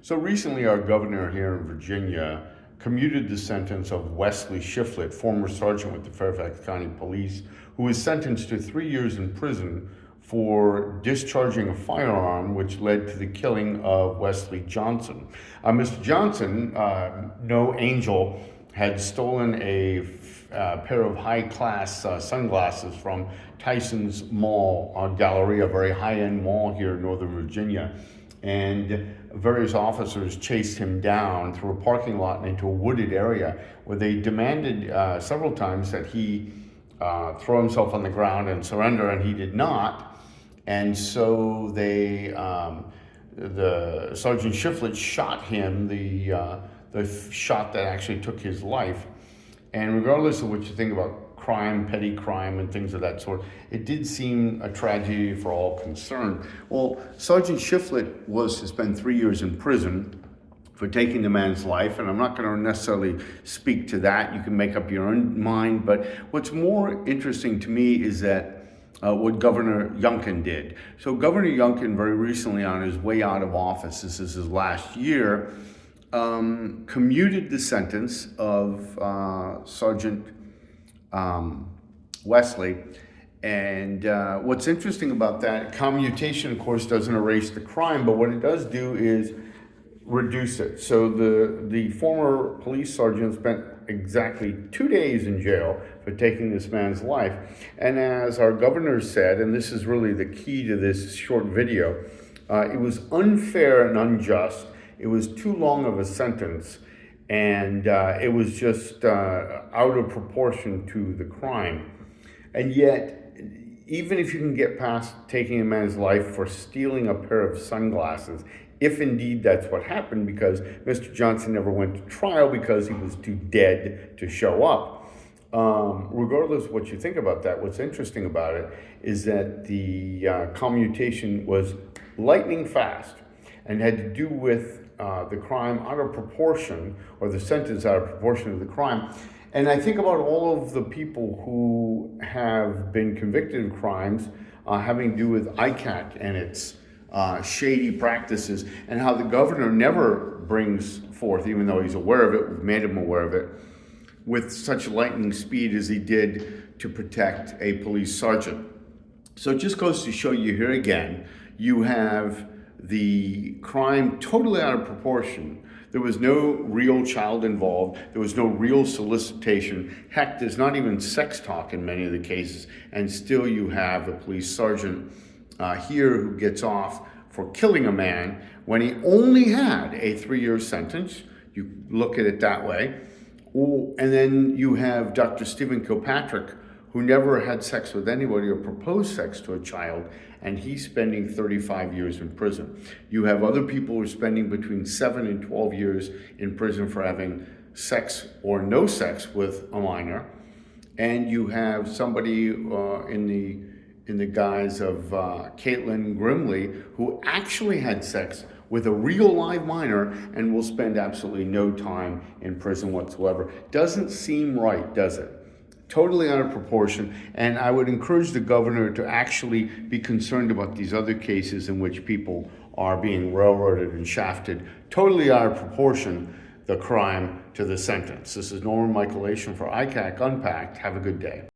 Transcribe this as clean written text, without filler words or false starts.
So recently, our governor here in Virginia commuted the sentence of Wesley Shiflett, former sergeant with the Fairfax County Police, who was sentenced to 3 years in prison for discharging a firearm, which led to the killing of Wesley Johnson. Mr. Johnson, no angel, had stolen a pair of high-class sunglasses from Tyson's Mall Gallery, a very high-end mall here in Northern Virginia. And various officers chased him down through a parking lot and into a wooded area where they demanded several times that he throw himself on the ground and surrender, and he did not. And so the Sergeant Shiflett shot him, the shot that actually took his life. And regardless of what you think about crime, petty crime, and things of that sort, it did seem a tragedy for all concerned. Well, Sergeant Shiflett was to spend 3 years in prison for taking the man's life, and I'm not going to necessarily speak to that. You can make up your own mind, but what's more interesting to me is that what Governor Youngkin did. So Governor Youngkin very recently, on his way out of office, this is his last year, commuted the sentence of Sergeant Wesley. And what's interesting about that, commutation, of course, doesn't erase the crime, but what it does do is reduce it. So the former police sergeant spent exactly 2 days in jail for taking this man's life. And as our governor said, and this is really the key to this short video, it was unfair and unjust. It was too long of a sentence, and it was just out of proportion to the crime. And yet, even if you can get past taking a man's life for stealing a pair of sunglasses, if indeed that's what happened, because Mr. Johnson never went to trial because he was too dead to show up. Regardless of what you think about that, what's interesting about it is that the commutation was lightning fast and had to do with the crime out of proportion, or the sentence out of proportion to the crime. And I think about all of the people who have been convicted of crimes having to do with ICAC and its shady practices, and how the governor never brings forth, even though he's aware of it, we've made him aware of it, with such lightning speed as he did to protect a police sergeant. So it just goes to show you here again, you have the crime totally out of proportion. There was no real child involved. There was no real solicitation. Heck, there's not even sex talk in many of the cases. And still you have a police sergeant here who gets off for killing a man when he only had a 3-year sentence. You look at it that way. And then you have Dr. Stephen Kilpatrick, who never had sex with anybody or proposed sex to a child, and he's spending 35 years in prison. You have other people who are spending between 7 and 12 years in prison for having sex or no sex with a minor. And you have somebody in the guise of Caitlin Grimley, who actually had sex with a real live minor and will spend absolutely no time in prison whatsoever. Doesn't seem right, does it? Totally out of proportion, and I would encourage the governor to actually be concerned about these other cases in which people are being railroaded and shafted. Totally out of proportion, the crime to the sentence. This is Norman Michael Ation for ICAC Unpacked. Have a good day.